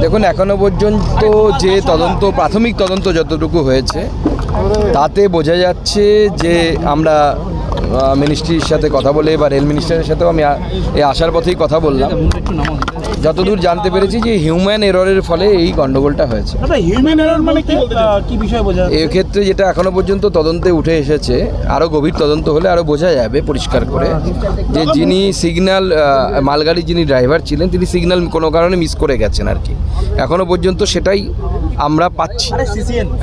দেখুন, এখনো পর্যন্ত যে প্রাথমিক তদন্ত যতটুকু হয়েছে তাতে বোঝা যাচ্ছে যে আমরা মিনিস্ট্রির সাথে কথা বলে বা রেল মিনিস্টারের সাথেও আমি এই আসার পথেই কথা বললাম, যতদূর জানতে পেরেছি যে হিউম্যান এররের ফলে এই গন্ডগোলটা হয়েছে। হিউম্যান এরর মানে কি বিষয় বোঝা যাচ্ছে? এক্ষেত্রে যেটা এখনো পর্যন্ত তদন্তে উঠে এসেছে, আরও গভীর তদন্ত হলে আরও বোঝা যাবে পরিষ্কার করে যে যিনি সিগন্যাল মালগাড়ির যিনি ড্রাইভার ছিলেন তিনি সিগন্যাল কোনো কারণে মিস করে গেছেন আর কি। এখনো পর্যন্ত সেটাই আমরা পাচ্ছি।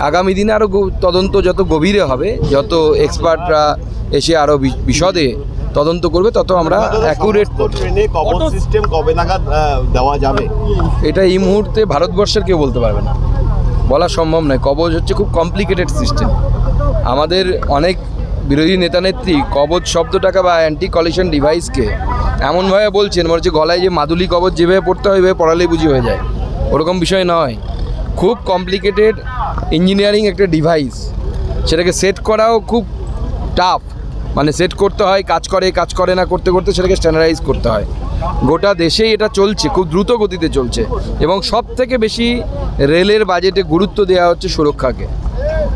আগামী দিনে আরও তদন্ত যত গভীরে হবে, যত এক্সপার্টরা এসে আরও বিশদে তদন্ত করবে, তত আমরা অ্যাকুরেট সিস্টেম কবে নাগাদ দেওয়া যাবে এটা এই মুহূর্তে ভারতবর্ষের কেউ বলতে পারবে না, বলা সম্ভব নয়। কবচ হচ্ছে খুব কমপ্লিকেটেড সিস্টেম। আমাদের অনেক বিরোধী নেতানেত্রী কবচ শব্দটাকে বা অ্যান্টি কলিশন ডিভাইসকে এমনভাবে বলছেন মনে হচ্ছে গলায় যে মাদুলি কবচ যেভাবে পড়তে হয় ওইভাবে পড়ালেই বুঝি হয়ে যায়। ওরকম বিষয় নয়, খুব কমপ্লিকেটেড ইঞ্জিনিয়ারিং একটা ডিভাইস। সেটাকে সেট করাও খুব টাফ, মানে সেট করতে হয়, কাজ করে না করতে করতে সেটাকে স্ট্যান্ডার্ডাইজ করতে হয়। গোটা দেশেই এটা চলছে, খুব দ্রুত গতিতে চলছে, এবং সব থেকে বেশি রেলের বাজেটে গুরুত্ব দেওয়া হচ্ছে সুরক্ষাকে।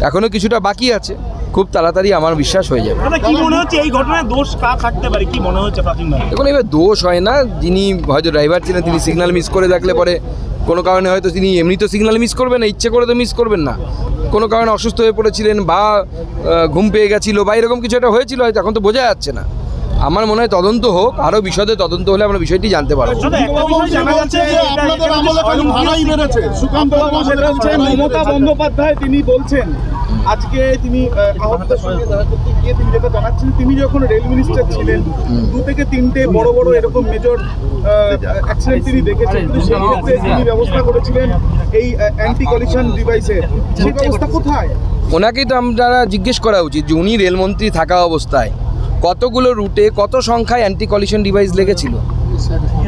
এখনও কিছুটা বাকি আছে, খুব তাড়াতাড়ি আমার বিশ্বাস হয়ে যাবে। কি মনে হচ্ছে এই ঘটনায় দোষ কার থাকতে পারে, কি মনে হচ্ছে প্রাথমিকভাবে? দেখুন, এবার দোষ হয় না, যিনি হয়তো ড্রাইভার ছিলেন তিনি সিগন্যাল মিস করে থাকলে পরে কোনো কারণে হয়তো তিনি এমনি তো সিগন্যাল মিস করবেন না, ইচ্ছে করে তো মিস করবেন না, কোনো কারণে অসুস্থ হয়ে পড়েছিলেন বা ঘুম পেয়ে গেছিলো বা এরকম কিছু একটা হয়েছিল হয়তো, এখন তো বোঝা যাচ্ছে না। আমার মনে হয় তদন্ত হোক, আরও বিশদে তদন্ত হলে আমরা বিষয়টি জানতে পারবো। মমতা বন্দ্যোপাধ্যায় তিনি বলছেন আজকে তিনি আহতদের সঙ্গে তিনি যেটা জানাচ্ছেন, তিনি যখন রেল মিনিস্টার ছিলেন 2 থেকে 3টে বড় বড় এরকম মেজর অ্যাক্সিডেন্ট তিনি দেখেছেন, কিন্তু সেই ক্ষেত্রে তিনি ব্যবস্থা করেছিলেন এই অ্যান্টি কলিশন ডিভাইসের। সেই ব্যবস্থা কোথায়? ওনাকেই তো আমরা জিজ্ঞেস করা উচিত যে উনি রেলমন্ত্রী থাকা অবস্থায় কতগুলো রুটে কত সংখ্যায় অ্যান্টি কলিশন ডিভাইস লেগেছিল,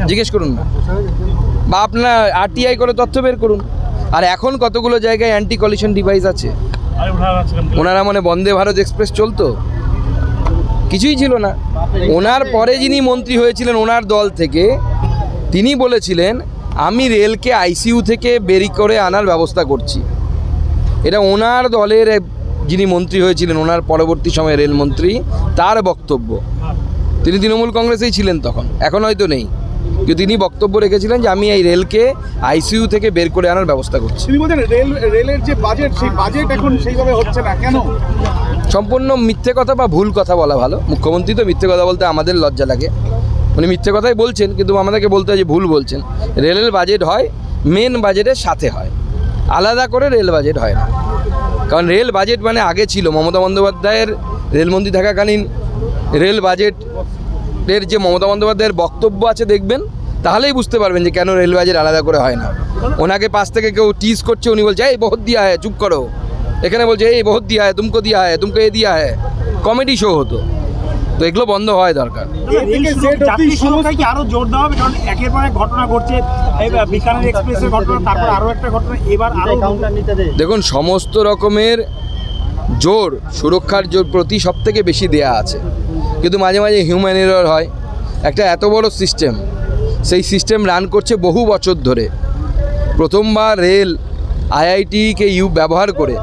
জিজ্ঞেস করুন না, বা আপনারা আরটিআই করে তথ্য বের করুন। আর এখন কতগুলো জায়গায় অ্যান্টি কলিশন ডিভাইস আছে? ওনারা মানে বন্দে ভারত এক্সপ্রেস চলতো, কিছুই ছিল না। ওনার পরে যিনি মন্ত্রী হয়েছিলেন ওনার দল থেকে, তিনি বলেছিলেন আমি রেলকে আইসিইউ থেকে বেরি করে আনার ব্যবস্থা করছি। এটা ওনার দলের যিনি মন্ত্রী হয়েছিলেন, ওনার পরবর্তী সময়ে রেলমন্ত্রী, তার বক্তব্য। তিনি তৃণমূল কংগ্রেসেই ছিলেন তখন, এখন হয়তো নেই, কিন্তু তিনি বক্তব্য রেখেছিলেন যে আমি এই রেলকে আইসিইউ থেকে বের করে আনার ব্যবস্থা করছি। তিনি বলেন রেলের যে বাজেট, সেই বাজেট এখন সেইভাবে হচ্ছে না, কেন? সম্পূর্ণ মিথ্যে কথা বা ভুল কথা বলা ভালো। মুখ্যমন্ত্রী তো মিথ্যে কথা বলতে আমাদের লজ্জা লাগে, উনি মিথ্যে কথাই বলছেন, কিন্তু আমাদেরকে বলতে হয় যে ভুল বলছেন। রেলের বাজেট হয় মেন বাজেটের সাথে হয়, আলাদা করে রেল বাজেট হয় না। কারণ রেল বাজেট মানে আগে ছিল মমতা বন্দ্যোপাধ্যায়ের রেলমন্ত্রী থাকাকালীন রেল বাজেটের যে মমতা বন্দ্যোপাধ্যায়ের বক্তব্য আছে দেখবেন, তাহলেই বুঝতে পারবেন যে কেন রেল বাজেট আলাদা করে হয় না। ওনাকে পাশ থেকে কেউ টিজ করছে, উনি বলছে এই বহুত দিয়া হ্যায়, চুপ করো। এখানে বলছে এই বহুত দিয়া হ্যায়, তুমকো দিয়া হ্যায়, তুমকো এ দিয়া হ্যায়। কমেডি শো হতো, তো এগুলো বন্ধ হয় দরকার। আরো জোর দেওয়া হবে, কারণ একের পর এক ঘটনা ঘটছে, বিকানের এক্সপ্রেসের ঘটনা, তারপর আরো একটা ঘটনা, এবার আরো দেখুন, সমস্ত রকমের জোর সুরক্ষার জোর প্রতি সব থেকে বেশি দেয়া আছে, কিন্তু মাঝে মাঝে হিউম্যান এরর হয়। একটা এত বড় সিস্টেম, সেই সিস্টেম রান করছে বহু বছর ধরে। প্রথমবার রেল আইআইটিকে ব্যবহার করে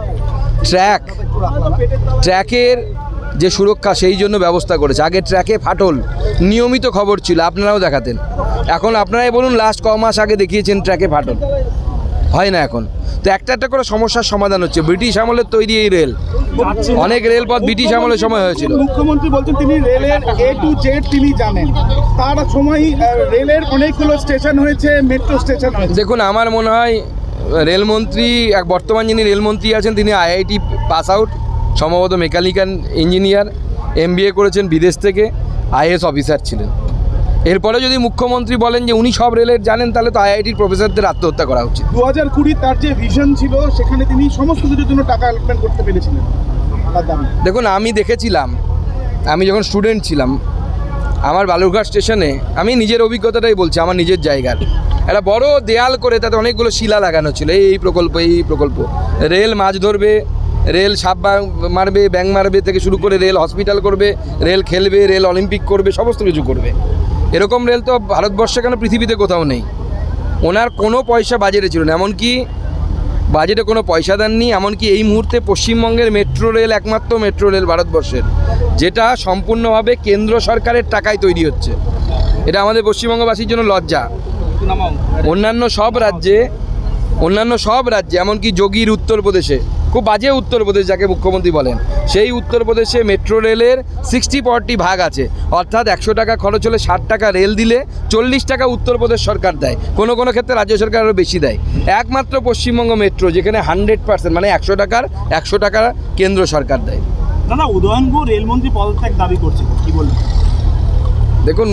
ট্র্যাকের যে সুরক্ষা সেই জন্য ব্যবস্থা করেছে। আগে ট্র্যাকে ফাটল নিয়মিত খবর ছিল, আপনারাও দেখাতেন। এখন আপনারাই বলুন লাস্ট ক মাস আগে দেখিয়েছেন ট্র্যাকে ফাটল হয় না এখন। তো একটা একটা করে সমস্যার সমাধান হচ্ছে। ব্রিটিশ আমলের তৈরি এই রেল, অনেক রেলপথ ব্রিটিশ আমলের সময় হয়েছিল। মুখ্যমন্ত্রী বলছেন তিনি রেলের A to Z তিনি জানেন, তার সময় রেলের অনেকগুলো স্টেশন হয়েছে, মেট্রো স্টেশন হয়েছে। দেখুন, আমার মনে হয় রেলমন্ত্রী বর্তমান যিনি রেলমন্ত্রী আছেন তিনি আইআইটি পাস আউট, সম্ভবত মেকানিক্যাল ইঞ্জিনিয়ার, MBA করেছেন বিদেশ থেকে, IAS অফিসার ছিলেন। এরপরে যদি মুখ্যমন্ত্রী বলেন যে উনি সব রেলের জানেন, তাহলে তো আইআইটির প্রফেসরদের আত্মহত্যা করা উচিত। 2020 তার যে ভিশন ছিল, সেখানে তিনি সমস্ত কিছুর জন্য টাকা অ্যালটমেন্ট করতে পেরেছিলেন। দেখুন, আমি দেখেছিলাম, আমি যখন স্টুডেন্ট ছিলাম, আমার বালুরঘাট স্টেশনে, আমি নিজের অভিজ্ঞতাটাই বলছি, আমার নিজের জায়গার একটা বড় দেয়াল করে তাতে অনেকগুলো শিলা লাগানো ছিল, এই প্রকল্প, এই প্রকল্প। রেল মাছ ধরবে, রেল সাপ মারবে, ব্যাং মারবে থেকে শুরু করে রেল হসপিটাল করবে, রেল খেলবে, রেল অলিম্পিক করবে, সমস্ত কিছু করবে। এরকম রেল তো ভারতবর্ষে কেন পৃথিবীতে কোথাও নেই। ওনার কোনো পয়সা বাজেটে ছিল না, এমনকি বাজেটে কোনো পয়সা দেননি। এমনকি এই মুহূর্তে পশ্চিমবঙ্গের মেট্রো রেল একমাত্র মেট্রো রেল ভারতবর্ষের, যেটা সম্পূর্ণভাবে কেন্দ্র সরকারের টাকায় তৈরি হচ্ছে। এটা আমাদের পশ্চিমবঙ্গবাসীর জন্য লজ্জা। অন্যান্য সব রাজ্যে এমনকি যোগীর উত্তরপ্রদেশে, খুব বাজে উত্তরপ্রদেশ যাকে মুখ্যমন্ত্রী বলেন, সেই উত্তরপ্রদেশে মেট্রো রেলের 60-40 ভাগ আছে। অর্থাৎ 100 টাকা খরচ হলে 60 টাকা রেল দিলে 40 টাকা উত্তরপ্রদেশ সরকার দেয়, কোনো কোনো ক্ষেত্রে রাজ্য সরকার আরও বেশি দেয়। একমাত্র পশ্চিমবঙ্গ মেট্রো যেখানে 100%, মানে 100 টাকা কেন্দ্র সরকার দেয়। দাদা, উদয়নপুর রেলমন্ত্রী পদত্যাগ দাবি করছে, কি বলবেন? দেখুন,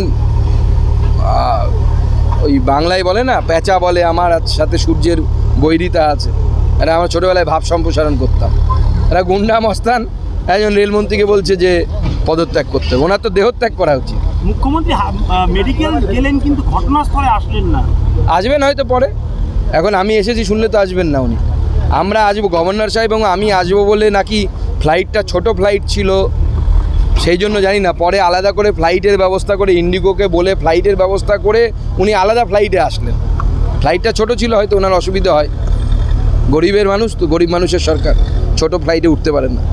ওই বাংলায় বলে না, প্যাঁচা বলে আমার সাথে সূর্যের বৈরিতা আছে। এটা আমরা ছোটোবেলায় ভাব সম্প্রসারণ করতাম। এরা গুন্ডা মস্তান একজন রেলমন্ত্রীকে বলছে যে পদত্যাগ করতে হবে। ওনার তো দেহত্যাগ করা উচিত। মুখ্যমন্ত্রী মেডিকেল গেলেন কিন্তু ঘটনাস্থলে আসলেন না। আসবেন হয়তো পরে, এখন আমি এসেছি শুনলে তো আসবেন না উনি। আমরা আসবো, গভর্নর সাহেব এবং আমি আসবো বলে নাকি ফ্লাইটটা ছোট ফ্লাইট ছিল সেই জন্য জানি না, পরে আলাদা করে ফ্লাইটের ব্যবস্থা করে ইন্ডিগোকে বলে ফ্লাইটের ব্যবস্থা করে উনি আলাদা ফ্লাইটে আসলেন। ফ্লাইটটা ছোট ছিল, হয়তো ওনার অসুবিধা হয়। গরিবের মানুষ তো, গরিব মানুষের সরকার, ছোট ফ্লাইটে উঠতে পারেন না।